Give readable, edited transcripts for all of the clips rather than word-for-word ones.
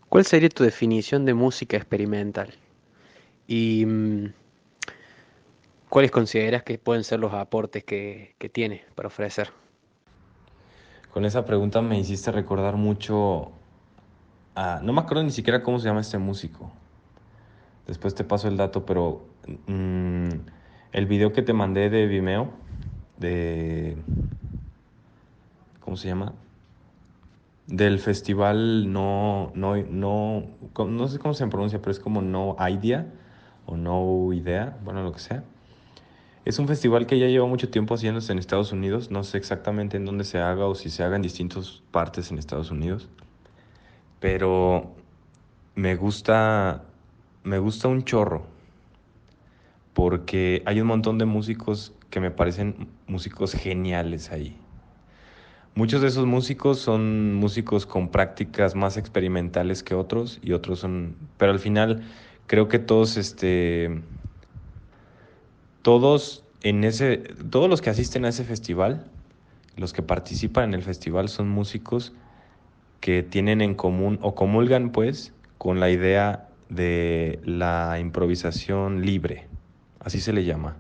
¿Cuál sería tu definición de música experimental? ¿Y cuáles consideras que pueden ser los aportes que tiene para ofrecer? Con esa pregunta me hiciste recordar mucho no me acuerdo ni siquiera cómo se llama este músico. Después te paso el dato, pero mm, el video que te mandé de Vimeo, de... ¿Cómo se llama? Del festival no sé cómo se pronuncia, pero es como No Idea o No Idea, bueno, lo que sea. Es un festival que ya lleva mucho tiempo haciéndose en Estados Unidos. No sé exactamente en dónde se haga o si se haga en distintas partes en Estados Unidos. Pero me gusta, me gusta un chorro porque hay un montón de músicos que me parecen músicos geniales ahí. Muchos de esos músicos son músicos con prácticas más experimentales que otros y otros son, pero al final creo que todos los que asisten a ese festival, los que participan en el festival son músicos que tienen en común o comulgan pues con la idea de la improvisación libre, así se le llama.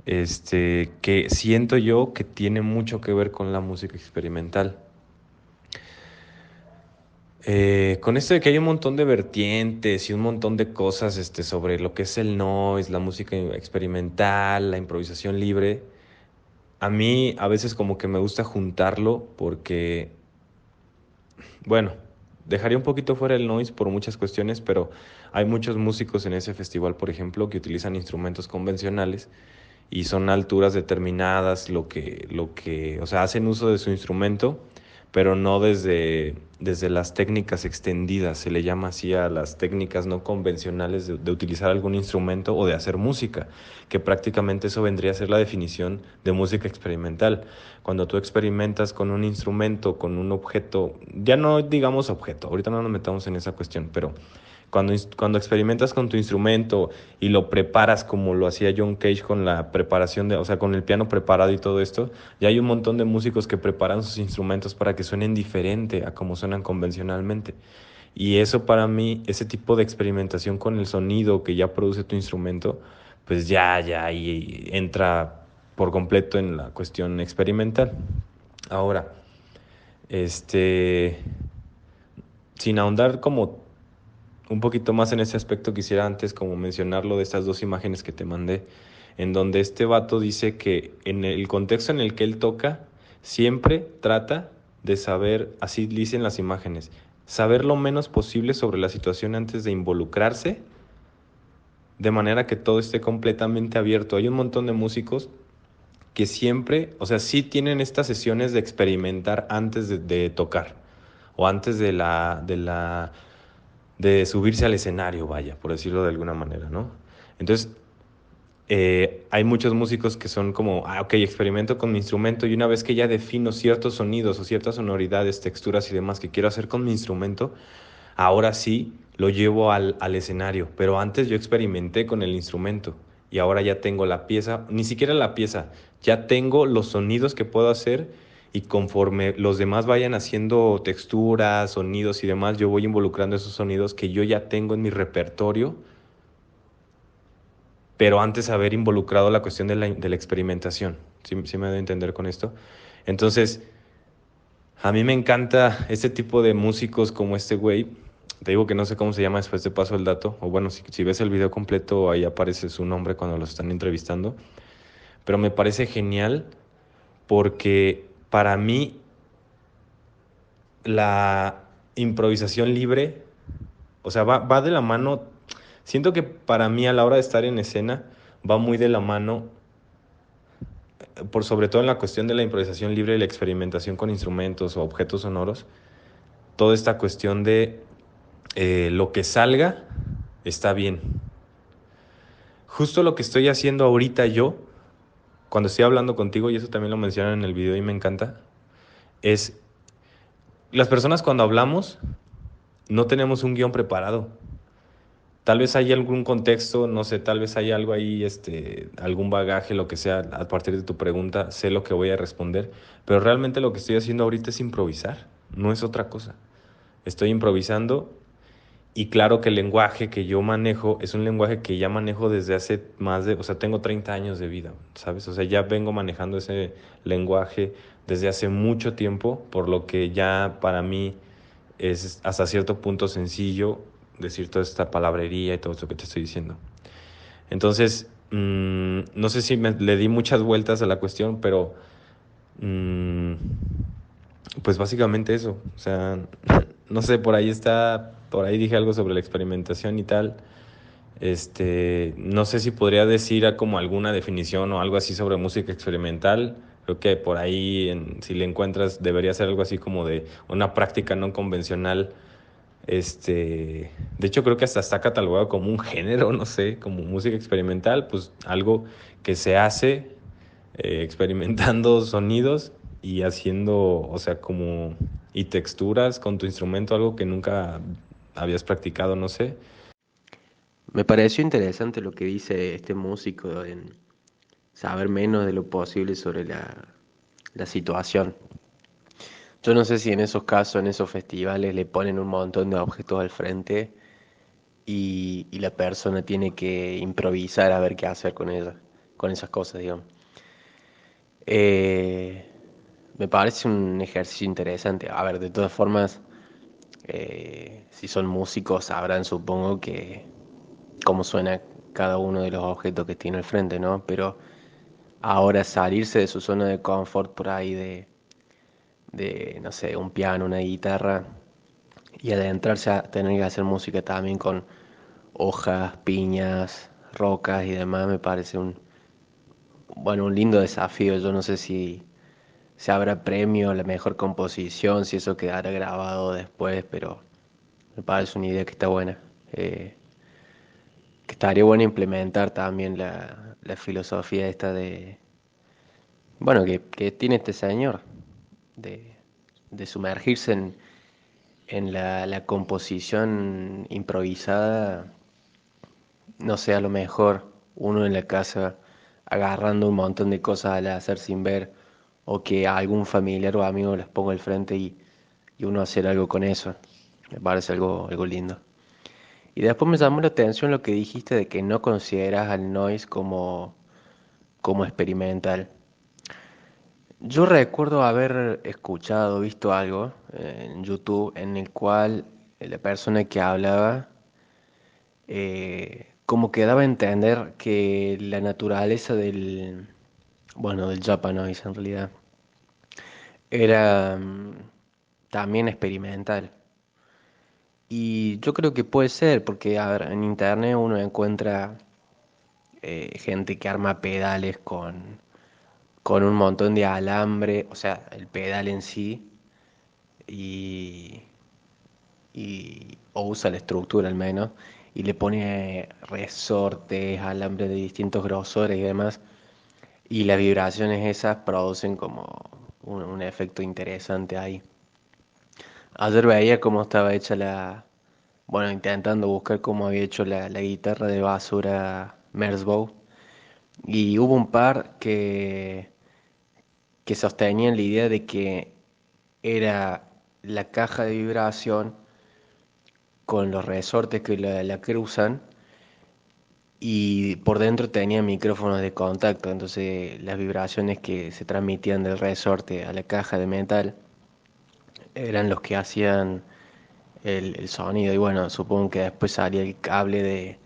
Que siento yo que tiene mucho que ver con la música experimental. Con esto de que hay un montón de vertientes y un montón de cosas sobre lo que es el noise, la música experimental, la improvisación libre, a mí a veces como que me gusta juntarlo porque, bueno, dejaría un poquito fuera el noise por muchas cuestiones, pero hay muchos músicos en ese festival, por ejemplo, que utilizan instrumentos convencionales y son alturas determinadas, o sea, hacen uso de su instrumento, pero no desde las técnicas extendidas, se le llama así a las técnicas no convencionales de utilizar algún instrumento o de hacer música, que prácticamente eso vendría a ser la definición de música experimental. Cuando tú experimentas con un instrumento, con un objeto, ya no digamos objeto, ahorita no nos metamos en esa cuestión, pero cuando experimentas con tu instrumento y lo preparas como lo hacía John Cage con la preparación o sea, con el piano preparado y todo esto, ya hay un montón de músicos que preparan sus instrumentos para que suenen diferente a como suenan convencionalmente. Y eso para mí, ese tipo de experimentación con el sonido que ya produce tu instrumento, pues ya ahí entra por completo en la cuestión experimental. Ahora, este, sin ahondar como un poquito más en ese aspecto, quisiera antes como mencionarlo de estas dos imágenes que te mandé, en donde este vato dice que en el contexto en el que él toca, siempre trata de saber, así dicen las imágenes, saber lo menos posible sobre la situación antes de involucrarse, de manera que todo esté completamente abierto. Hay un montón de músicos que siempre, o sea, sí tienen estas sesiones de experimentar antes de tocar o antes de subirse al escenario, vaya, por decirlo de alguna manera, ¿no? Entonces, hay muchos músicos que son como, ok, experimento con mi instrumento y una vez que ya defino ciertos sonidos o ciertas sonoridades, texturas y demás que quiero hacer con mi instrumento, ahora sí lo llevo al escenario, pero antes yo experimenté con el instrumento y ahora ya tengo la pieza, ni siquiera la pieza, ya tengo los sonidos que puedo hacer y conforme los demás vayan haciendo texturas, sonidos y demás, yo voy involucrando esos sonidos que yo ya tengo en mi repertorio, pero antes haber involucrado la cuestión de la experimentación. ¿Sí me doy a entender con esto? Entonces, a mí me encanta este tipo de músicos como este güey. Te digo que no sé cómo se llama, después te paso el dato. O bueno, si ves el video completo, ahí aparece su nombre cuando los están entrevistando. Pero me parece genial porque para mí la improvisación libre, o sea, va de la mano. Siento que para mí a la hora de estar en escena va muy de la mano, por sobre todo en la cuestión de la improvisación libre y la experimentación con instrumentos o objetos sonoros, toda esta cuestión de lo que salga está bien. Justo lo que estoy haciendo ahorita yo, cuando estoy hablando contigo, y eso también lo mencionan en el video y me encanta, es las personas cuando hablamos no tenemos un guión preparado. Tal vez hay algún contexto, no sé, tal vez hay algo ahí, algún bagaje, lo que sea, a partir de tu pregunta, sé lo que voy a responder, pero realmente lo que estoy haciendo ahorita es improvisar. no es otra cosa. Estoy improvisando y claro que el lenguaje que yo manejo es un lenguaje que ya manejo desde hace más de, o sea, tengo 30 años de vida, ¿sabes? O sea, ya vengo manejando ese lenguaje desde hace mucho tiempo, por lo que ya para mí es hasta cierto punto sencillo decir toda esta palabrería y todo esto que te estoy diciendo. Entonces, no sé si le di muchas vueltas a la cuestión, pero mm, pues básicamente eso. O sea, no sé, por ahí está, por ahí dije algo sobre la experimentación y tal. No sé si podría decir como alguna definición o algo así sobre música experimental. Creo que por ahí, si le encuentras, debería ser algo así como de una práctica no convencional. De hecho, creo que hasta está catalogado como un género, no sé, como música experimental, pues algo que se hace experimentando sonidos y haciendo, o sea, como y texturas con tu instrumento, algo que nunca habías practicado, no sé. Me pareció interesante lo que dice este músico en saber menos de lo posible sobre la situación. Yo no sé si en esos casos, en esos festivales, le ponen un montón de objetos al frente y la persona tiene que improvisar a ver qué hacer con ella, con esas cosas, digamos. Eh, Me parece un ejercicio interesante. A ver, de todas formas, si son músicos sabrán, supongo, que cómo suena cada uno de los objetos que tiene al frente, ¿no? Pero ahora salirse de su zona de confort por ahí no sé, un piano, una guitarra, y adentrarse a tener que hacer música también con hojas, piñas, rocas y demás, me parece bueno, un lindo desafío. Yo no sé si habrá premio a la mejor composición, si eso quedará grabado después, pero me parece una idea que está buena. Que estaría bueno implementar también la filosofía esta bueno, que tiene este señor, de, de sumergirse en la composición improvisada. No sé, a lo mejor uno en la casa agarrando un montón de cosas al hacer sin ver, o que a algún familiar o amigo les ponga al frente y uno hacer algo con eso. Me parece algo lindo. Y después me llamó la atención lo que dijiste de que no consideras al noise como experimental. Yo recuerdo haber escuchado, visto algo en YouTube en el cual la persona que hablaba como que daba a entender que la naturaleza bueno, del Japanoise en realidad, era también experimental. Y yo creo que puede ser, porque a ver, en internet uno encuentra gente que arma pedales con un montón de alambre, o sea, el pedal en sí, y, o usa la estructura al menos, y le pone resortes, alambre de distintos grosores y demás. Y las vibraciones esas producen como un efecto interesante ahí. Ayer veía cómo estaba hecha bueno, intentando buscar cómo había hecho la guitarra de basura Merzbow. Y hubo un par que sostenían la idea de que era la caja de vibración con los resortes que la cruzan y por dentro tenía micrófonos de contacto. Entonces las vibraciones que se transmitían del resorte a la caja de metal eran los que hacían el sonido. Y bueno, supongo que después salía el cable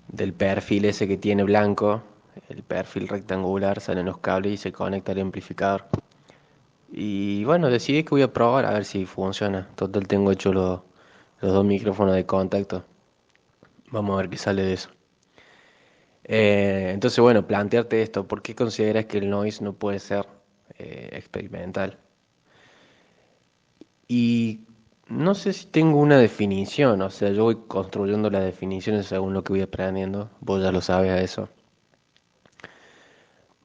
del perfil ese que tiene blanco, el perfil rectangular, salen los cables y se conecta al amplificador. Y bueno, decidí que voy a probar a ver si funciona. Total, tengo hecho los dos micrófonos de contacto. Vamos a ver qué sale de eso. Entonces, bueno, plantearte esto, ¿por qué consideras que el noise no puede ser experimental? Y no sé si tengo una definición, o sea, yo voy construyendo las definiciones según lo que voy aprendiendo, vos ya lo sabes a eso.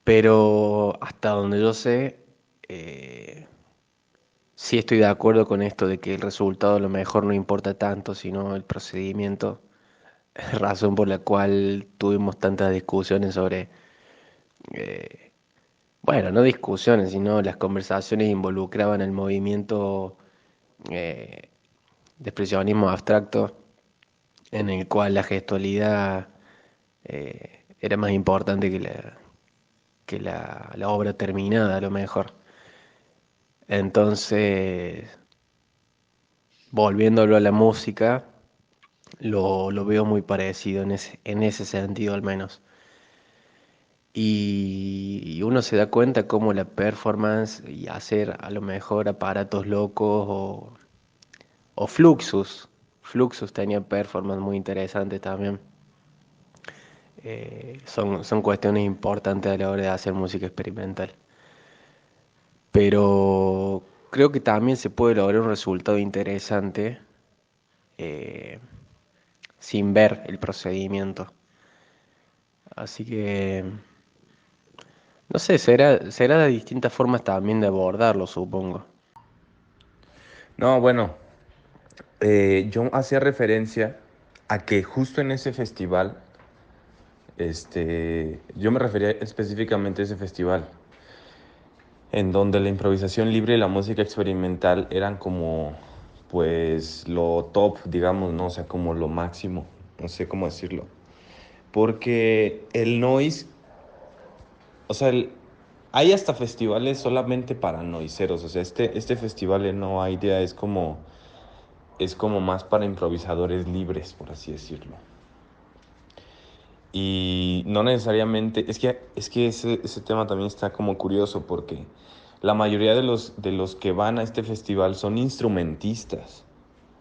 Pero hasta donde yo sé, eh, sí estoy de acuerdo con esto de que el resultado a lo mejor no importa tanto, sino el procedimiento, razón por la cual tuvimos tantas discusiones sobre, bueno, no discusiones, sino las conversaciones involucraban el movimiento eh, de expresionismo abstracto, en el cual la gestualidad era más importante que la obra terminada, a lo mejor. Entonces, volviéndolo a la música, lo veo muy parecido en ese sentido al menos. Y uno se da cuenta cómo la performance y hacer a lo mejor aparatos locos o Fluxus. Fluxus tenía performance muy interesantes también. Son cuestiones importantes a la hora de hacer música experimental. Pero creo que también se puede lograr un resultado interesante eh, sin ver el procedimiento. Así que, no sé, será de distintas formas también de abordarlo, supongo. No, bueno, yo hacía referencia a que justo en ese festival, yo me refería específicamente a ese festival, en donde la improvisación libre y la música experimental eran como, pues, lo top, digamos, ¿no? O sea, como lo máximo, no sé cómo decirlo. Porque el noise, o sea, hay hasta festivales solamente para noiseros, o sea, este festival en No Idea es como más para improvisadores libres, por así decirlo. Y no necesariamente, es que ese tema también está como curioso porque la mayoría de los que van a este festival son instrumentistas.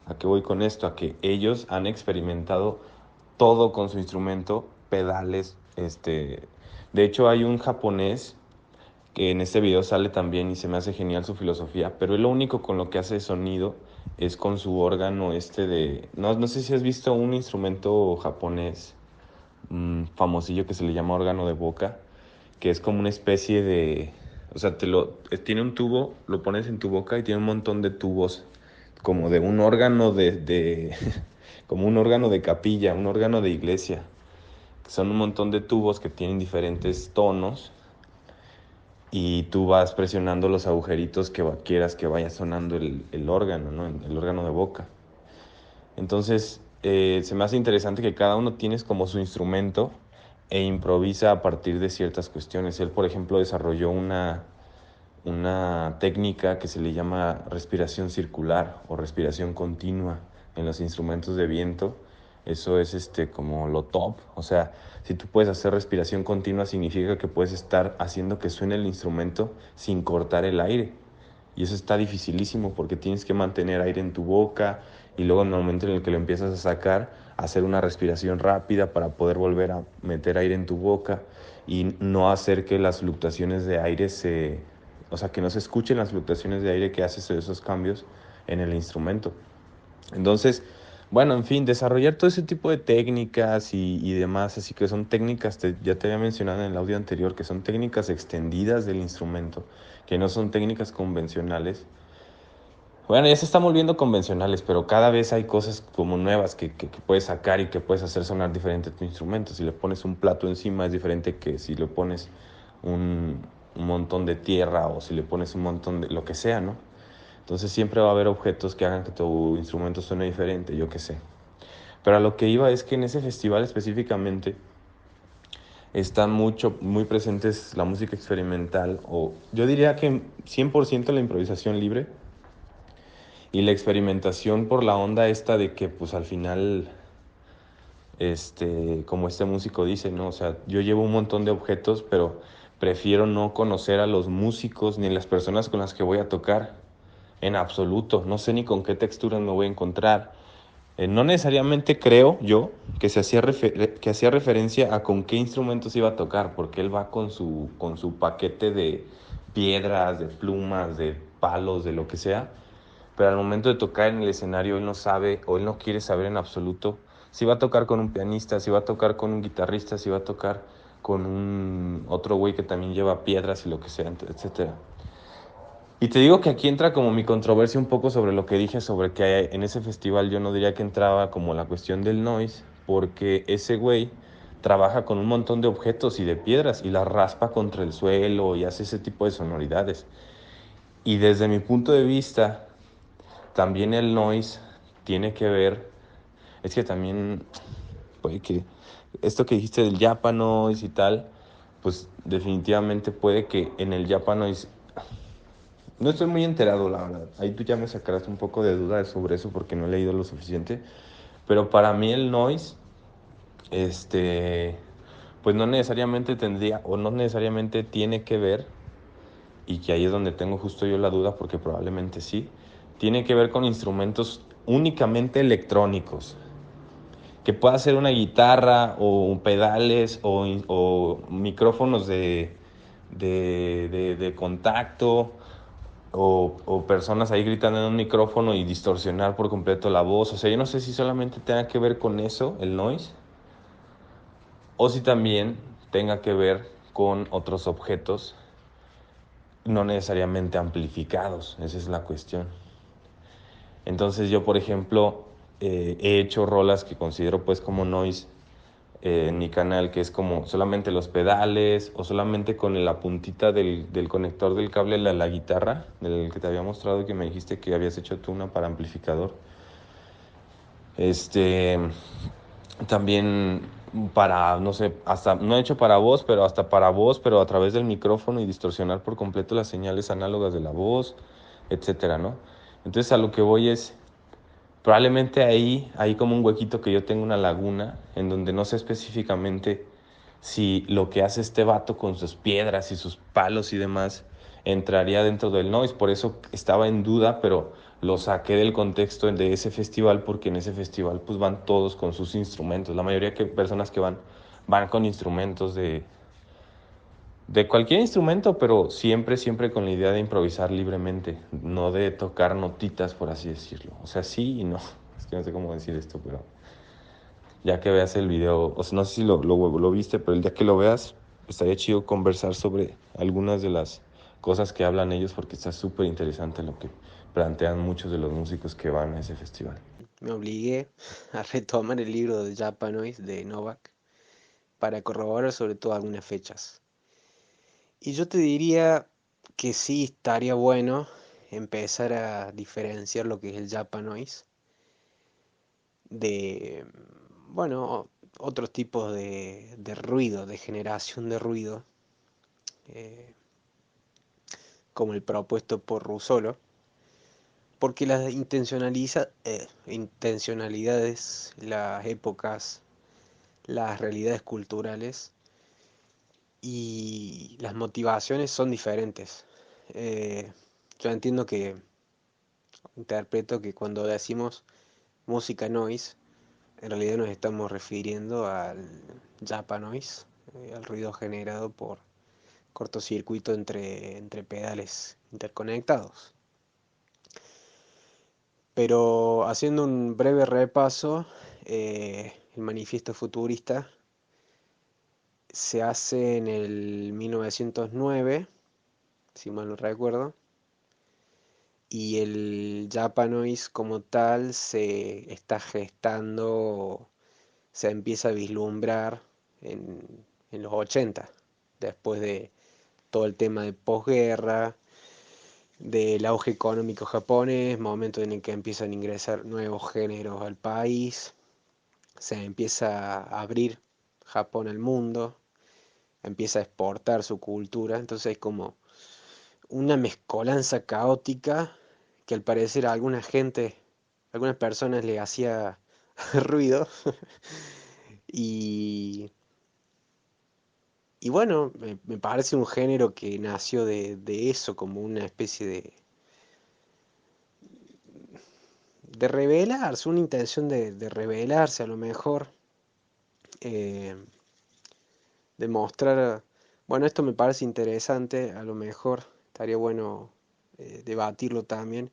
¿A qué voy con esto? A que ellos han experimentado todo con su instrumento, pedales, De hecho, hay un japonés que en este video sale también y se me hace genial su filosofía, pero él lo único con lo que hace sonido es con su órgano No sé si has visto un instrumento japonés famosillo que se le llama órgano de boca, que es como una especie de... O sea, tiene un tubo, lo pones en tu boca y tiene un montón de tubos, como de un órgano como un órgano de capilla, un órgano de iglesia. Son un montón de tubos que tienen diferentes tonos y tú vas presionando los agujeritos que quieras que vaya sonando el órgano, ¿no? El órgano de boca. Entonces, se me hace interesante que cada uno tienes como su instrumento e improvisa a partir de ciertas cuestiones. Él, por ejemplo, desarrolló una técnica que se le llama respiración circular o respiración continua en los instrumentos de viento. Eso es como lo top. O sea, si tú puedes hacer respiración continua, significa que puedes estar haciendo que suene el instrumento sin cortar el aire. Y eso está dificilísimo porque tienes que mantener aire en tu boca y luego en el momento en el que lo empiezas a sacar, hacer una respiración rápida para poder volver a meter aire en tu boca y no hacer que las fluctuaciones de aire o sea, que no se escuchen las fluctuaciones de aire que haces esos cambios en el instrumento. Entonces, bueno, en fin, desarrollar todo ese tipo de técnicas y demás, así que son técnicas, ya te había mencionado en el audio anterior, que son técnicas extendidas del instrumento, que no son técnicas convencionales. Bueno, ya se están volviendo convencionales, pero cada vez hay cosas como nuevas que puedes sacar y que puedes hacer sonar diferente tu instrumento. Si le pones un plato encima es diferente que si le pones un, un montón de tierra o si le pones un montón de lo que sea, ¿no? Entonces siempre va a haber objetos que hagan que tu instrumento suene diferente, yo qué sé. Pero a lo que iba es que en ese festival específicamente están muy presentes la música experimental o yo diría que 100% la improvisación libre y la experimentación por la onda esta de que pues al final, como este músico dice, ¿no? O sea, yo llevo un montón de objetos, pero prefiero no conocer a los músicos ni las personas con las que voy a tocar en absoluto. No sé ni con qué texturas me voy a encontrar. No necesariamente creo yo que hacía referencia a con qué instrumentos iba a tocar, porque él va con su paquete de piedras, de plumas, de palos, de lo que sea, pero al momento de tocar en el escenario él no sabe o él no quiere saber en absoluto si va a tocar con un pianista, si va a tocar con un guitarrista, si va a tocar con un otro güey que también lleva piedras y lo que sea, etcétera. Y te digo que aquí entra como mi controversia un poco sobre lo que dije sobre que en ese festival yo no diría que entraba como la cuestión del noise, porque ese güey trabaja con un montón de objetos y de piedras y las raspa contra el suelo y hace ese tipo de sonoridades. Y desde mi punto de vista, también el noise tiene que ver, es que también puede que esto que dijiste del Japanoise y tal, pues definitivamente puede que en el Japanoise, no estoy muy enterado, la verdad. Ahí tú ya me sacarás un poco de duda sobre eso porque no he leído lo suficiente. Pero para mí el noise, este, pues no necesariamente tendría o no necesariamente tiene que ver, y que ahí es donde tengo justo yo la duda porque probablemente sí, tiene que ver con instrumentos únicamente electrónicos. Que pueda ser una guitarra o pedales o micrófonos de contacto o personas ahí gritando en un micrófono y distorsionar por completo la voz. O sea, yo no sé si solamente tenga que ver con eso, el noise, o si también tenga que ver con otros objetos no necesariamente amplificados. Esa es la cuestión. Entonces yo, por ejemplo, he hecho rolas que considero pues como noise en mi canal, que es como solamente los pedales o solamente con la puntita del conector del cable a la guitarra, del que te había mostrado y que me dijiste que habías hecho tú una para amplificador. Este, también para, no sé, hasta, no he hecho para voz, pero hasta para voz, pero a través del micrófono y distorsionar por completo las señales análogas de la voz, etcétera, ¿no? Entonces a lo que voy es, probablemente ahí hay como un huequito que yo tengo una laguna en donde no sé específicamente si lo que hace este vato con sus piedras y sus palos y demás entraría dentro del noise. Por eso estaba en duda, pero lo saqué del contexto de ese festival porque en ese festival pues van todos con sus instrumentos. La mayoría de personas que van con instrumentos de cualquier instrumento, pero siempre, siempre con la idea de improvisar libremente, no de tocar notitas, por así decirlo. O sea, sí y no. Es que no sé cómo decir esto, pero ya que veas el video, o sea, no sé si lo viste, pero el día que lo veas, estaría chido conversar sobre algunas de las cosas que hablan ellos, porque está súper interesante lo que plantean muchos de los músicos que van a ese festival. Me obligué a retomar el libro de Japanoise de Novak para corroborar sobre todo algunas fechas. Y yo te diría que sí estaría bueno empezar a diferenciar lo que es el Japanoise de, bueno, otros tipos de ruido, de generación de ruido, eh, como el propuesto por Russolo, porque las intencionalidades, las épocas, las realidades culturales y las motivaciones son diferentes. Eh, yo entiendo que, interpreto que cuando decimos música noise, en realidad nos estamos refiriendo al Japanoise, al ruido generado por cortocircuito entre pedales interconectados. Pero haciendo un breve repaso, el manifiesto futurista se hace en el 1909, si mal no recuerdo, y el Japanoise como tal se está gestando, se empieza a vislumbrar en los 80, después de todo el tema de posguerra, del auge económico japonés, momento en el que empiezan a ingresar nuevos géneros al país, se empieza a abrir Japón al mundo, empieza a exportar su cultura, entonces hay como una mezcolanza caótica que al parecer a alguna gente, a algunas personas le hacía ruido y, y bueno, me parece un género que nació de eso, como una especie de rebelarse, una intención de rebelarse a lo mejor, eh, de mostrar, bueno, esto me parece interesante, a lo mejor estaría bueno debatirlo también,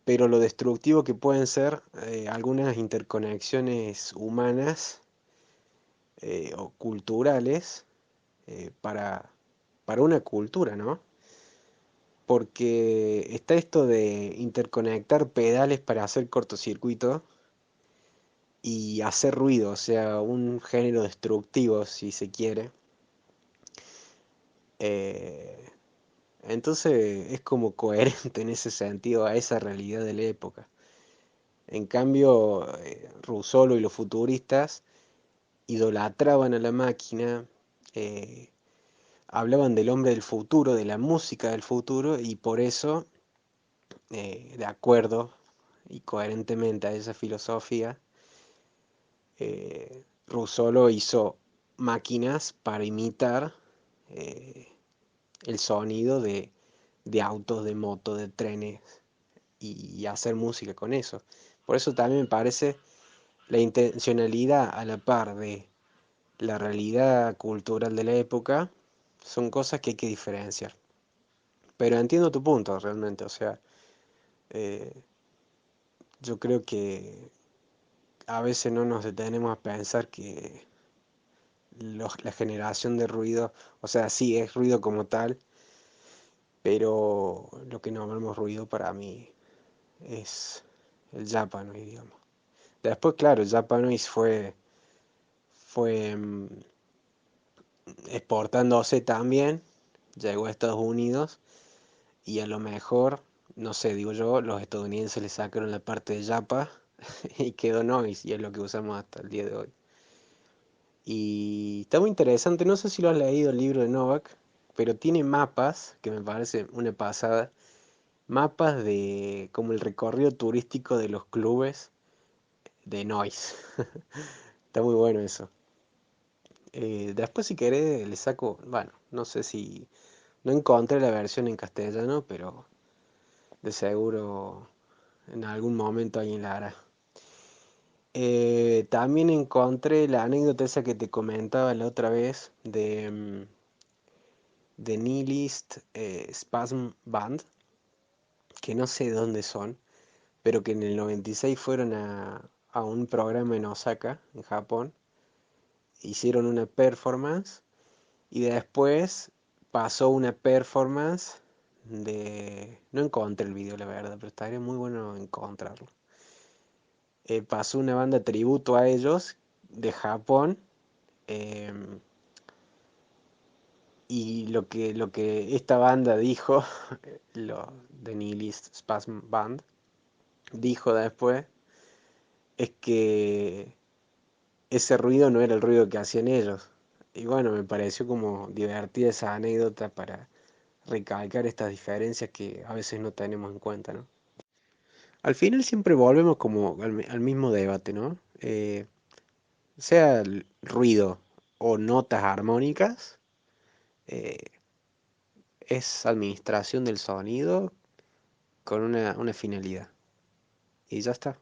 pero lo destructivo que pueden ser algunas interconexiones humanas o culturales para una cultura, ¿no? Porque está esto de interconectar pedales para hacer cortocircuito y hacer ruido, o sea, un género destructivo, si se quiere. Eh, Entonces es como coherente en ese sentido a esa realidad de la época. En cambio, Russolo y los futuristas idolatraban a la máquina, eh, hablaban del hombre del futuro, de la música del futuro, y por eso, de acuerdo y coherentemente a esa filosofía, Russolo hizo máquinas para imitar eh, el sonido de autos, de motos, de trenes y hacer música con eso. Por eso también me parece la intencionalidad a la par de la realidad cultural de la época son cosas que hay que diferenciar. Pero entiendo tu punto realmente, o sea, eh, yo creo que a veces no nos detenemos a pensar que la generación de ruido, o sea, sí es ruido como tal, pero lo que llamamos ruido para mí es el Japanoise, digamos. Después, claro, el Japanoise fue exportándose también, llegó a Estados Unidos y a lo mejor, no sé, digo yo, los estadounidenses le sacaron la parte de Japa y quedó noise y es lo que usamos hasta el día de hoy. Y está muy interesante, no sé si lo has leído el libro de Novak, pero tiene mapas, que me parece una pasada, mapas de como el recorrido turístico de los clubes de noise. Está muy bueno eso. Después si querés le saco, bueno, no sé si, no encontré la versión en castellano, pero de seguro en algún momento alguien la hará. También encontré la anécdota esa que te comentaba la otra vez de Nihilist Spasm Band, que no sé de dónde son, pero que en el 96 fueron a un programa en Osaka, en Japón, hicieron una performance y después pasó una performance de... No encontré el video, la verdad, pero estaría muy bueno encontrarlo. Pasó una banda tributo a ellos de Japón. em, y lo que esta banda dijo, lo de Nihilist Spasm Band, dijo después, es que ese ruido no era el ruido que hacían ellos. Y bueno, me pareció como divertida esa anécdota para recalcar estas diferencias que a veces no tenemos en cuenta, ¿no? Al final siempre volvemos como al mismo debate, ¿no? Sea el ruido o notas armónicas, eh, es administración del sonido con una finalidad. Y ya está.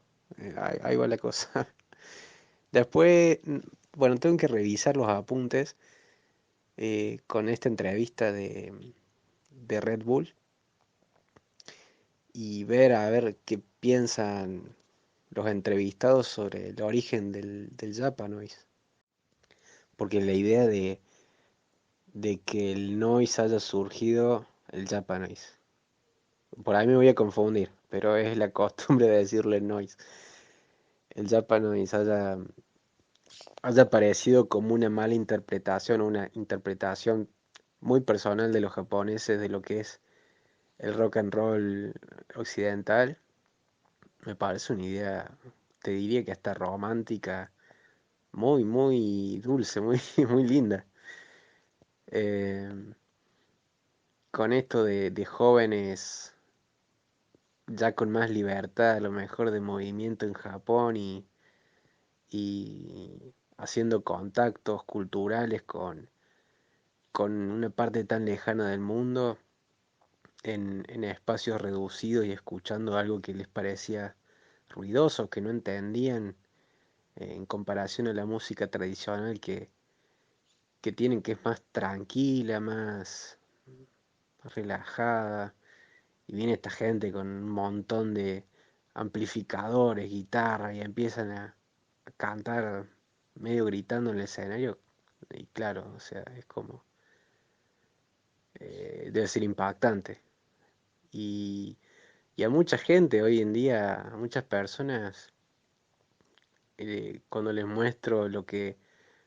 Ahí va la cosa. Después, bueno, tengo que revisar los apuntes con esta entrevista de Red Bull y ver a ver qué piensan los entrevistados sobre el origen del Japanoise. Porque la idea de que el noise haya surgido el Japanoise. Por ahí me voy a confundir, pero es la costumbre de decirle noise. El Japanoise haya aparecido como una mala interpretación, una interpretación muy personal de los japoneses de lo que es el rock and roll occidental, me parece una idea, te diría que hasta romántica, muy, muy dulce, muy, muy linda. Eh, con esto de jóvenes ya con más libertad, a lo mejor de movimiento en Japón y haciendo contactos culturales con una parte tan lejana del mundo en espacios reducidos y escuchando algo que les parecía ruidoso, que no entendían en comparación a la música tradicional que tienen, que es más tranquila, más relajada. Y viene esta gente con un montón de amplificadores, guitarra y empiezan a cantar medio gritando en el escenario. Y claro, o sea, es como, debe ser impactante. Y, y a mucha gente hoy en día, a muchas personas, cuando les muestro lo que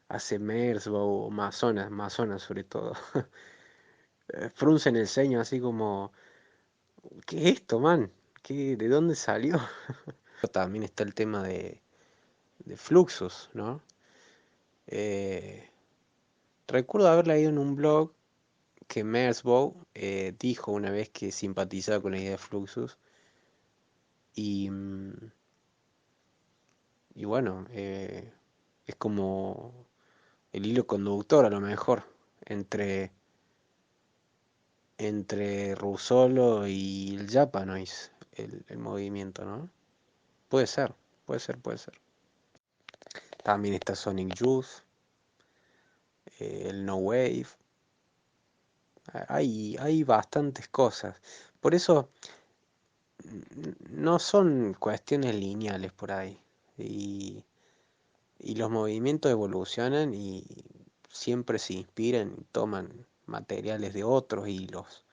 hace Merzbow o Mazonas, Mazonas sobre todo, fruncen el ceño así como, ¿qué es esto, man? ¿De dónde salió? También está el tema de Fluxus, ¿no? Eh, Recuerdo haber leído en un blog que Merzbow dijo una vez que simpatizaba con la idea de Fluxus y, y bueno, es como el hilo conductor a lo mejor entre, entre Russolo y el Japanoise, el movimiento, ¿no? Puede ser, puede ser, puede ser. También está Sonic Youth, el No Wave, hay bastantes cosas. Por eso no son cuestiones lineales por ahí. Y, y los movimientos evolucionan y siempre se inspiran y toman materiales de otros y los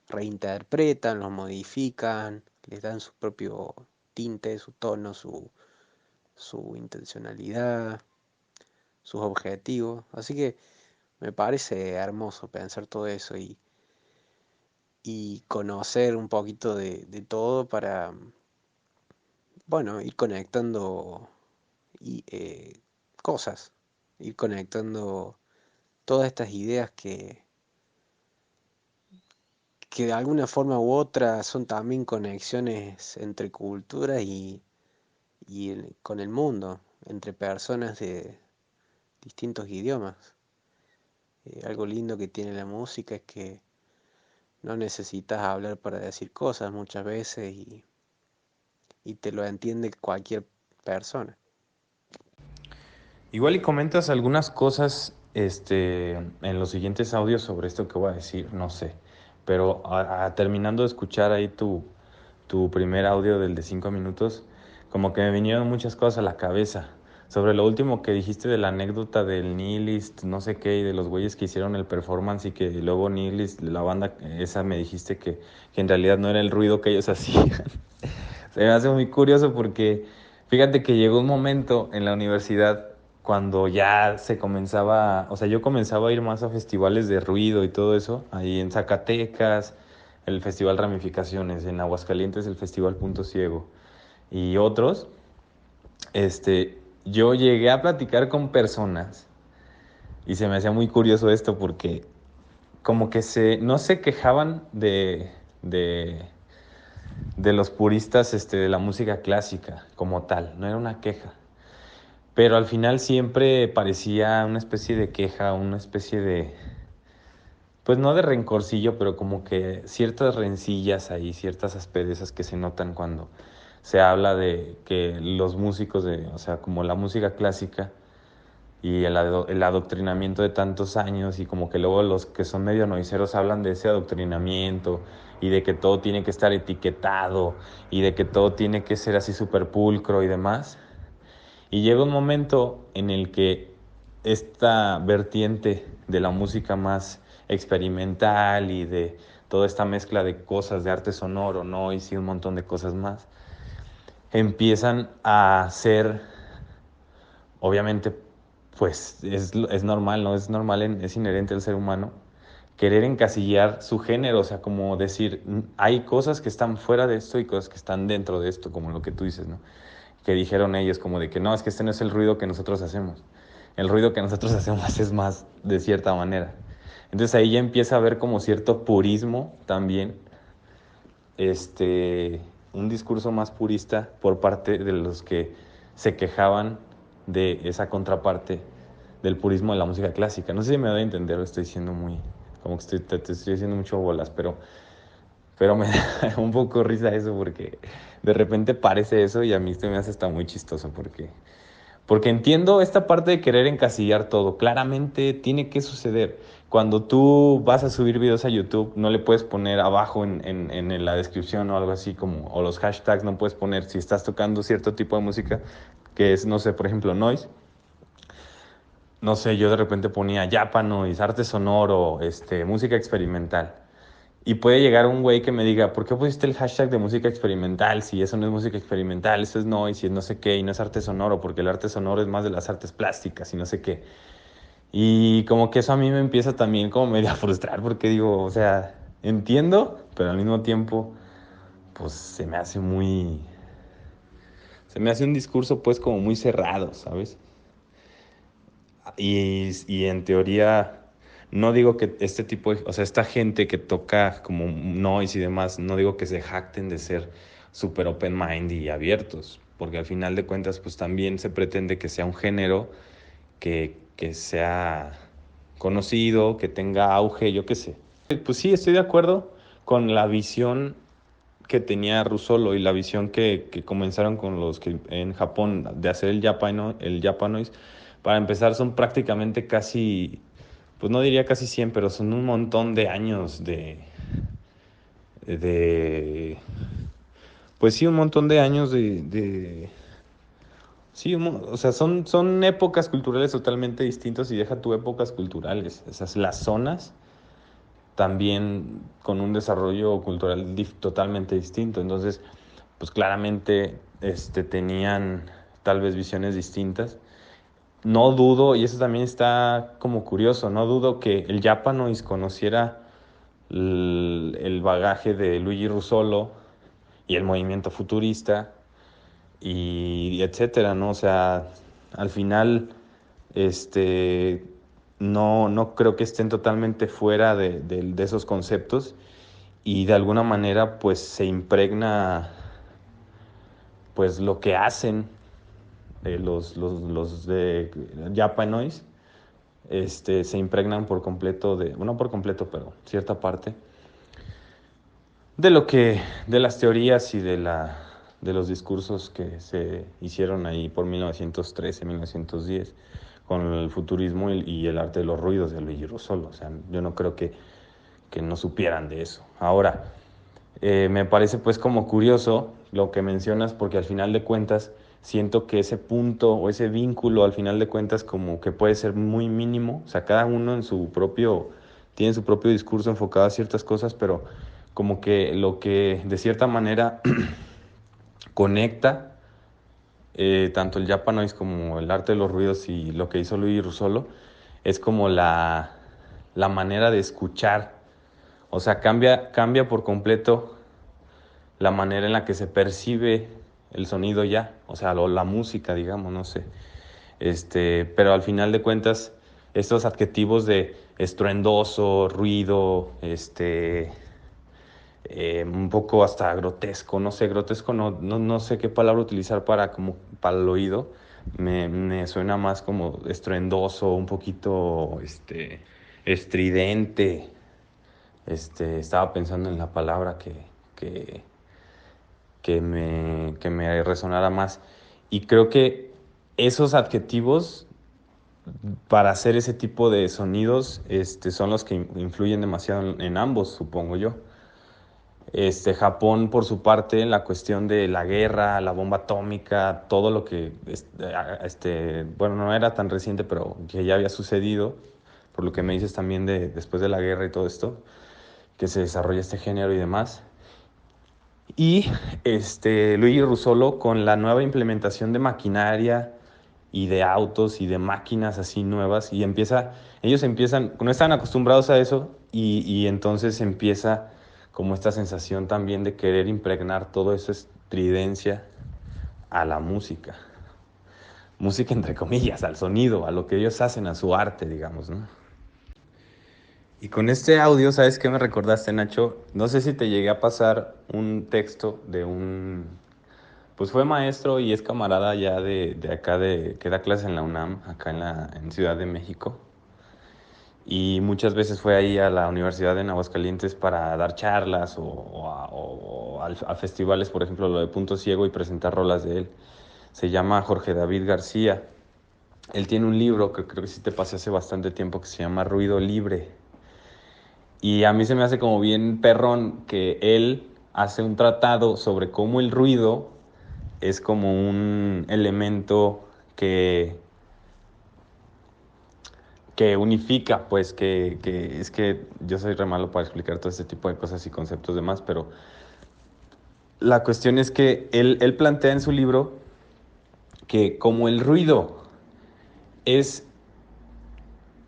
reinterpretan, los modifican, les dan su propio tinte, su tono, su intencionalidad, sus objetivos. Así que me parece hermoso pensar todo eso y conocer un poquito de todo para, bueno, ir conectando cosas, ir conectando todas estas ideas que de alguna forma u otra son también conexiones entre culturas con el mundo, entre personas de distintos idiomas. Algo lindo que tiene la música es que no necesitas hablar para decir cosas muchas veces y te lo entiende cualquier persona. Igual y comentas algunas cosas, en los siguientes audios sobre esto que voy a decir, no sé. Pero terminando de escuchar ahí tu primer audio del de 5 minutos, como que me vinieron muchas cosas a la cabeza. Sobre lo último que dijiste de la anécdota del Nihilist, no sé qué, y de los güeyes que hicieron el performance y que luego Nihilist, la banda esa, me dijiste que en realidad no era el ruido que ellos hacían. Se me hace muy curioso porque fíjate que llegó un momento en la universidad cuando ya se comenzaba, o sea, yo comenzaba a ir más a festivales de ruido y todo eso, ahí en Zacatecas, el Festival Ramificaciones, en Aguascalientes el Festival Punto Ciego y otros, yo llegué a platicar con personas y se me hacía muy curioso esto porque como que no se quejaban de, de los puristas de la música clásica como tal, no era una queja. Pero al final siempre parecía una especie de queja, una especie de, pues no de rencorcillo, pero como que ciertas rencillas ahí, ciertas asperezas que se notan cuando se habla de que los músicos o sea, como la música clásica y el adoctrinamiento de tantos años y como que luego los que son medio noiseros hablan de ese adoctrinamiento y de que todo tiene que estar etiquetado y de que todo tiene que ser así súper pulcro y demás. Y llega un momento en el que esta vertiente de la música más experimental y de toda esta mezcla de cosas de arte sonoro, noise y un montón de cosas más, empiezan a ser, obviamente, pues es normal, ¿no? Es normal, es inherente al ser humano, querer encasillar su género, o sea, como decir, hay cosas que están fuera de esto y cosas que están dentro de esto, como lo que tú dices, ¿no? Que dijeron ellos, como de que no, es que este no es el ruido que nosotros hacemos. El ruido que nosotros hacemos es más de cierta manera. Entonces ahí ya empieza a haber como cierto purismo también, este, un discurso más purista por parte de los que se quejaban de esa contraparte del purismo de la música clásica. No sé si me doy a entender, lo estoy diciendo muy, como que te estoy haciendo mucho bolas, pero me da un poco risa eso porque de repente parece eso y a mí esto me hace hasta muy chistoso porque entiendo esta parte de querer encasillar todo. Claramente tiene que suceder. Cuando tú vas a subir videos a YouTube, no le puedes poner abajo en la descripción o algo así como, o los hashtags, no puedes poner si estás tocando cierto tipo de música, que es, no sé, por ejemplo, noise. No sé, yo de repente ponía Japa Noise, arte sonoro, música experimental. Y puede llegar un güey que me diga, ¿por qué pusiste el hashtag de música experimental? Si eso no es música experimental, eso es noise, y es no sé qué, y no es arte sonoro, porque el arte sonoro es más de las artes plásticas y no sé qué. Y como que eso a mí me empieza también como medio a frustrar porque digo, o sea, entiendo, pero al mismo tiempo, pues se me hace un discurso pues como muy cerrado, ¿sabes? Y en teoría, no digo que este tipo de, o sea, esta gente que toca como noise y demás, no digo que se jacten de ser super open mind y abiertos, porque al final de cuentas, pues también se pretende que sea un género que sea conocido, que tenga auge, yo qué sé. Pues sí, estoy de acuerdo con la visión que tenía Rusolo y la visión que comenzaron con los que en Japón de hacer el Japanoise. Para empezar, son prácticamente casi, pues no diría casi 100, pero son un montón de años de pues sí, un montón de años sí, o sea, son épocas culturales totalmente distintas y deja tu épocas culturales. Esas, las zonas también con un desarrollo cultural totalmente distinto. Entonces, pues claramente tenían tal vez visiones distintas. No dudo, y eso también está como curioso, no dudo que el Japanoise conociera el bagaje de Luigi Russolo y el movimiento futurista y etcétera, ¿no? O sea, al final, este, no creo que estén totalmente fuera de esos conceptos y de alguna manera, pues se impregna, pues lo que hacen los de Japanoise, se impregnan por completo bueno, no por completo, pero cierta parte de lo que, de las teorías y de los discursos que se hicieron ahí por 1913, 1910, con el futurismo y el arte de los ruidos de Luigi Russolo. O sea, yo no creo que no supieran de eso. Ahora, me parece pues como curioso lo que mencionas porque al final de cuentas siento que ese punto o ese vínculo al final de cuentas como que puede ser muy mínimo, o sea, cada uno en su propio, tiene su propio discurso enfocado a ciertas cosas, pero como que lo que de cierta manera conecta tanto el Japanoise como el arte de los ruidos y lo que hizo Luis Russolo es como la manera de escuchar, o sea, cambia por completo la manera en la que se percibe el sonido ya, o sea, la música, digamos, no sé. Pero al final de cuentas, estos adjetivos de estruendoso, ruido, un poco hasta grotesco, no sé, grotesco no sé qué palabra utilizar como para el oído, me suena más como estruendoso, un poquito, estridente, estaba pensando en la palabra que, que me resonara más. Y creo que esos adjetivos para hacer ese tipo de sonidos son los que influyen demasiado en ambos, supongo yo. Japón, por su parte, en la cuestión de la guerra, la bomba atómica, todo lo que, bueno, no era tan reciente, pero que ya había sucedido, por lo que me dices también de después de la guerra y todo esto, que se desarrolla este género y demás. Y Luigi Russolo con la nueva implementación de maquinaria y de autos y de máquinas así nuevas y ellos empiezan, no estaban acostumbrados a eso y entonces empieza como esta sensación también de querer impregnar todo eso estridencia a la música. Música entre comillas, al sonido, a lo que ellos hacen, a su arte, digamos, ¿no? Y con este audio, ¿sabes qué me recordaste, Nacho? No sé si te llegué a pasar un texto pues fue maestro y es camarada ya de acá, que da clases en la UNAM, acá en Ciudad de México. Y muchas veces fue ahí a la Universidad de Aguascalientes para dar charlas o a festivales, por ejemplo, lo de Punto Ciego y presentar rolas de él. Se llama Jorge David García. Él tiene un libro que creo que sí te pasé hace bastante tiempo que se llama Ruido Libre. Y a mí se me hace como bien perrón que él hace un tratado sobre cómo el ruido es como un elemento que, que unifica, pues que es que yo soy re malo para explicar todo este tipo de cosas y conceptos demás, pero la cuestión es que él plantea en su libro que como el ruido es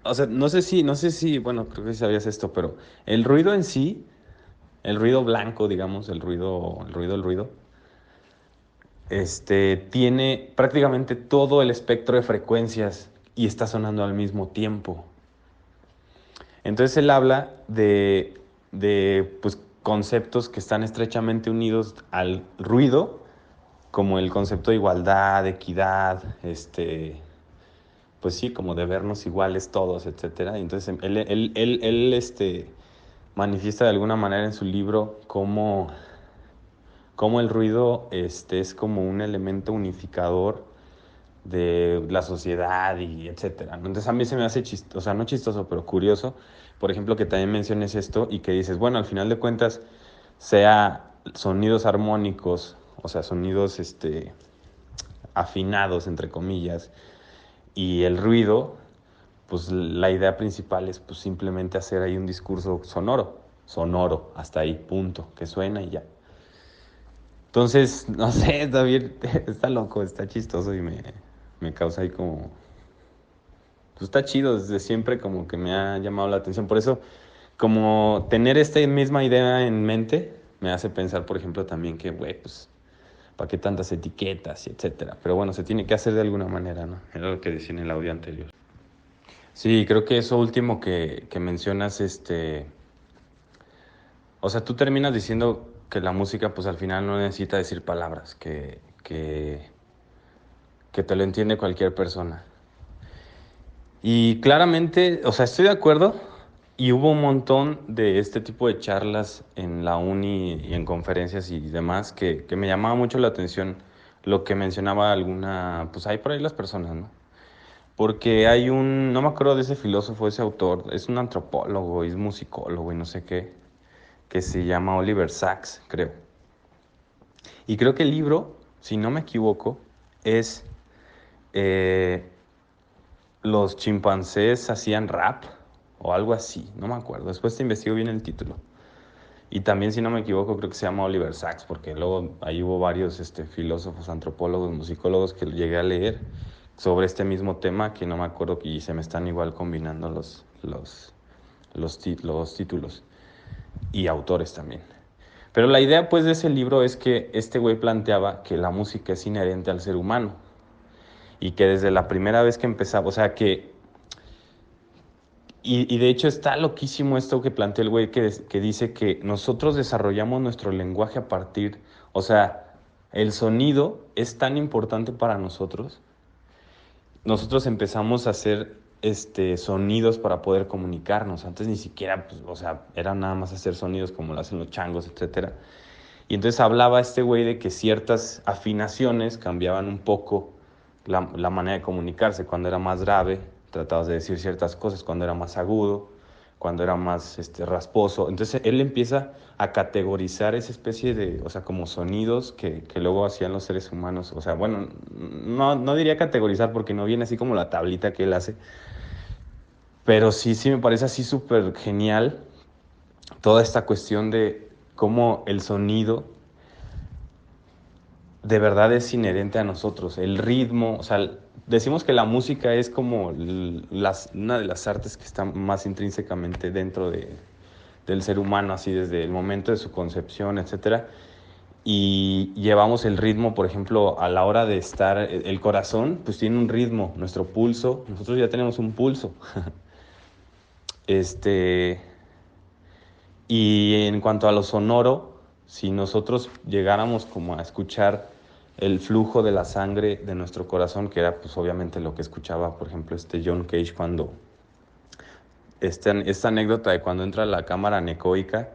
o sea, no sé si, bueno, creo que sabías esto, pero el ruido en sí, el ruido blanco, digamos, el ruido, tiene prácticamente todo el espectro de frecuencias y está sonando al mismo tiempo. Entonces él habla de pues, conceptos que están estrechamente unidos al ruido, como el concepto de igualdad, equidad, pues sí, como de vernos iguales todos, etcétera. Entonces él manifiesta de alguna manera en su libro cómo el ruido es como un elemento unificador de la sociedad y etcétera, ¿no? Entonces a mí se me hace chistoso, o sea, no chistoso, pero curioso, por ejemplo, que también menciones esto y que dices, bueno, al final de cuentas, sea sonidos armónicos, o sea, sonidos afinados, entre comillas, y el ruido, pues la idea principal es pues simplemente hacer ahí un discurso sonoro, hasta ahí, punto, que suena y ya. Entonces, no sé, David, está loco, está chistoso y me causa ahí como... Pues está chido, desde siempre como que me ha llamado la atención. Por eso, como tener esta misma idea en mente, me hace pensar, por ejemplo, también que, güey, pues, ¿para qué tantas etiquetas y etcétera? Pero bueno, se tiene que hacer de alguna manera, ¿no? Era lo que decía en el audio anterior. Sí, creo que eso último que mencionas, o sea, tú terminas diciendo que la música, pues al final no necesita decir palabras, que te lo entiende cualquier persona. Y claramente, o sea, estoy de acuerdo y hubo un montón de este tipo de charlas en la uni y en conferencias y demás que me llamaba mucho la atención lo que mencionaba alguna, pues hay por ahí las personas, ¿no? Porque hay no me acuerdo de ese filósofo, ese autor, es un antropólogo, es musicólogo y no sé qué, que se llama Oliver Sacks, creo. Y creo que el libro, si no me equivoco, es eh, los chimpancés hacían rap o algo así, no me acuerdo. Después te investigo bien el título. Y también, si no me equivoco, creo que se llama Oliver Sacks, porque luego ahí hubo varios filósofos, antropólogos, musicólogos que llegué a leer sobre este mismo tema, que no me acuerdo y se me están igual combinando los títulos y autores también. Pero la idea pues de ese libro es que este güey planteaba que la música es inherente al ser humano y que desde la primera vez que empezaba, o sea que y de hecho está loquísimo esto que planteó el güey que dice que nosotros desarrollamos nuestro lenguaje a partir, o sea, el sonido es tan importante para nosotros. Nosotros empezamos a hacer sonidos para poder comunicarnos. Antes ni siquiera, pues, o sea, era nada más hacer sonidos como lo hacen los changos, etcétera. Y entonces hablaba este güey de que ciertas afinaciones cambiaban un poco la manera de comunicarse. Cuando era más grave, tratabas de decir ciertas cosas. Cuando era más agudo, cuando era más rasposo. Entonces él empieza a categorizar esa especie de, o sea, como sonidos que luego hacían los seres humanos. O sea, bueno, no diría categorizar porque no viene así como la tablita que él hace. Pero sí me parece así súper genial toda esta cuestión de cómo el sonido de verdad es inherente a nosotros. El ritmo, o sea, decimos que la música es como una de las artes que está más intrínsecamente dentro del ser humano, así desde el momento de su concepción, etcétera. Y llevamos el ritmo, por ejemplo, a la hora de estar, el corazón, pues tiene un ritmo, nuestro pulso, nosotros ya tenemos un pulso. Este, y en cuanto a lo sonoro, si nosotros llegáramos como a escuchar el flujo de la sangre de nuestro corazón, que era pues obviamente lo que escuchaba, por ejemplo, John Cage cuando, esta anécdota de cuando entra a la cámara anecoica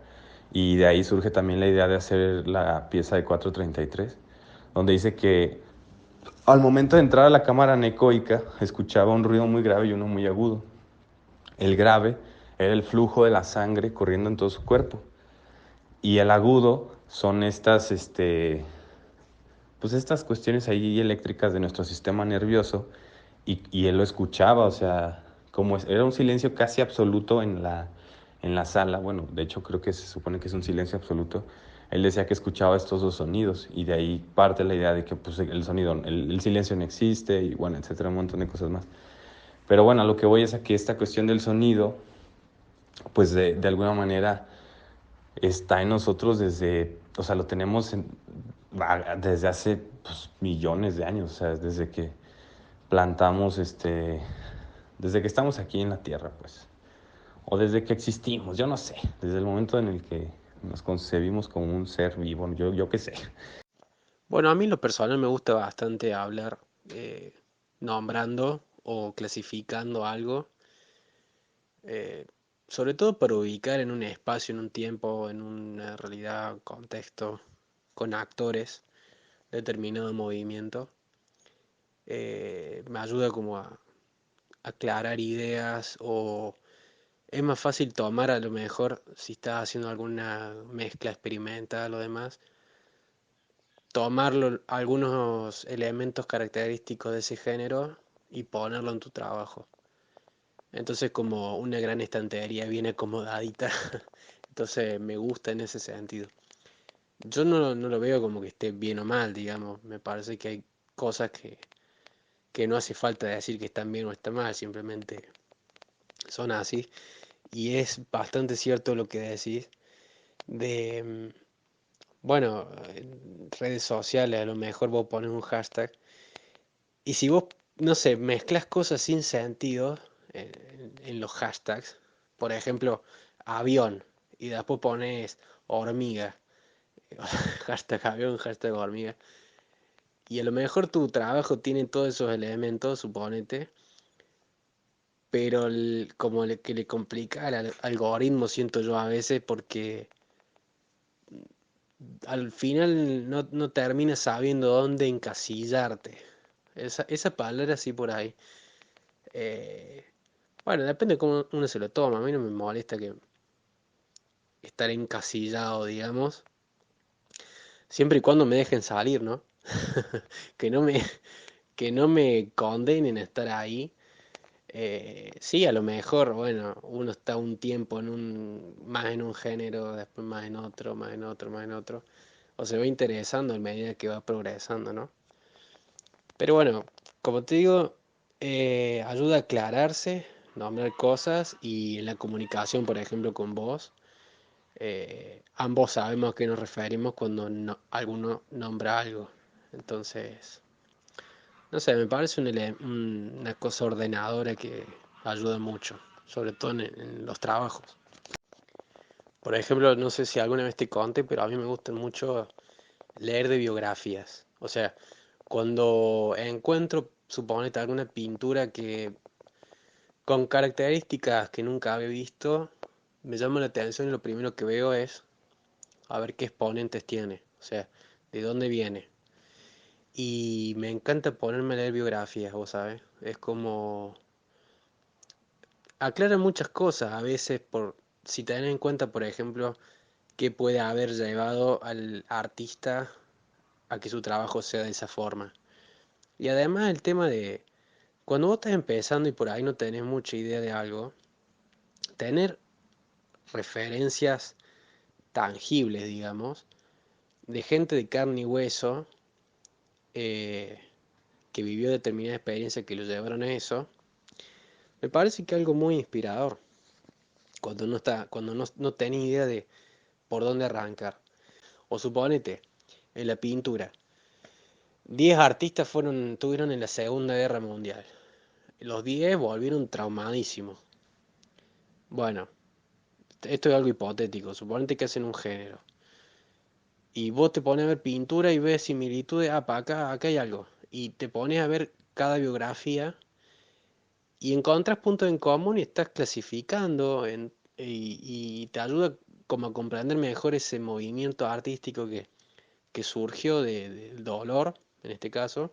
y de ahí surge también la idea de hacer la pieza de 433, donde dice que al momento de entrar a la cámara anecoica escuchaba un ruido muy grave y uno muy agudo. El grave era el flujo de la sangre corriendo en todo su cuerpo. Y el agudo son pues estas cuestiones ahí eléctricas de nuestro sistema nervioso y él lo escuchaba, o sea, era un silencio casi absoluto en la sala, bueno, de hecho creo que se supone que es un silencio absoluto, él decía que escuchaba estos dos sonidos y de ahí parte la idea de que pues el sonido, el silencio no existe y bueno, etcétera, un montón de cosas más. Pero bueno, a lo que voy es a que esta cuestión del sonido, pues de alguna manera está en nosotros desde, o sea, lo tenemos desde hace pues, millones de años, o sea, desde que plantamos, desde que estamos aquí en la Tierra, pues, o desde que existimos, yo no sé, desde el momento en el que nos concebimos como un ser vivo, yo qué sé. Bueno, a mí en lo personal me gusta bastante hablar nombrando o clasificando algo, eh, sobre todo para ubicar en un espacio, en un tiempo, en una realidad, un contexto, con actores, determinado movimiento. Me ayuda como a aclarar ideas o es más fácil tomar a lo mejor si estás haciendo alguna mezcla experimental o demás, tomar algunos elementos característicos de ese género y ponerlo en tu trabajo. Entonces como una gran estantería bien acomodadita. Entonces me gusta en ese sentido. Yo no lo veo como que esté bien o mal, digamos. Me parece que hay cosas que no hace falta decir que están bien o están mal, simplemente son así. Y es bastante cierto lo que decís de, bueno, en redes sociales a lo mejor vos pones un hashtag y si vos, no sé, mezclas cosas sin sentido en los hashtags, por ejemplo, avión, y después pones hormiga, hashtag avión, hashtag hormiga, y a lo mejor tu trabajo tiene todos esos elementos, suponete, pero como que le complica al algoritmo, siento yo a veces, porque al final no terminas sabiendo dónde encasillarte. Esa palabra así por ahí. Eh, bueno, depende de cómo uno se lo toma. A mí no me molesta que estar encasillado, digamos, siempre y cuando me dejen salir, ¿no? Que no me, que no me condenen a estar ahí. Sí, a lo mejor, bueno, uno está un tiempo más en un género, después más en otro, más en otro, más en otro. O se va interesando a medida que va progresando, ¿no? Pero bueno, como te digo, ayuda a aclararse, nombrar cosas y en la comunicación, por ejemplo, con vos, ambos sabemos a qué nos referimos cuando alguno nombra algo. Entonces, no sé, me parece una cosa ordenadora que ayuda mucho, sobre todo en los trabajos. Por ejemplo, no sé si alguna vez te conté, pero a mí me gusta mucho leer de biografías. O sea, cuando encuentro, suponete, alguna pintura que con características que nunca había visto, me llama la atención y lo primero que veo es a ver qué exponentes tiene, o sea, de dónde viene. Y me encanta ponerme a leer biografías, vos sabés. Es como aclara muchas cosas, a veces por si tenés en cuenta, por ejemplo, qué puede haber llevado al artista a que su trabajo sea de esa forma. Y además el tema de cuando vos estás empezando y por ahí no tenés mucha idea de algo, tener referencias tangibles, digamos, de gente de carne y hueso eh, que vivió determinada experiencia que lo llevaron a eso, me parece que es algo muy inspirador cuando no tenés idea de por dónde arrancar. O suponete, en la pintura, 10 artistas tuvieron en la Segunda Guerra Mundial. Los 10 volvieron traumadísimos. Bueno, esto es algo hipotético, suponete que hacen un género. Y vos te pones a ver pintura y ves similitudes, ah, para acá hay algo. Y te pones a ver cada biografía y encontrás puntos en común y estás clasificando y te ayuda como a comprender mejor ese movimiento artístico que surgió del dolor, en este caso,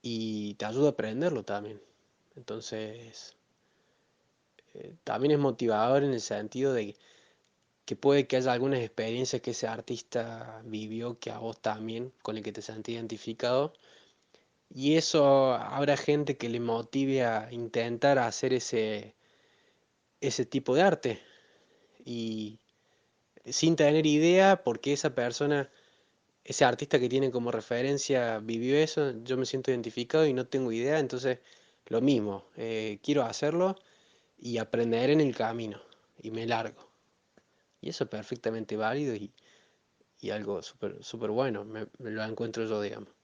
y te ayuda a aprenderlo también. Entonces, también es motivador en el sentido de que puede que haya algunas experiencias que ese artista vivió que a vos también, con el que te sentís identificado, y eso habrá gente que le motive a intentar hacer ese tipo de arte. Y sin tener idea, porque esa persona, ese artista que tiene como referencia vivió eso, yo me siento identificado y no tengo idea, entonces lo mismo, quiero hacerlo y aprender en el camino y me largo. Y eso es perfectamente válido y algo súper súper bueno, me lo encuentro yo, digamos.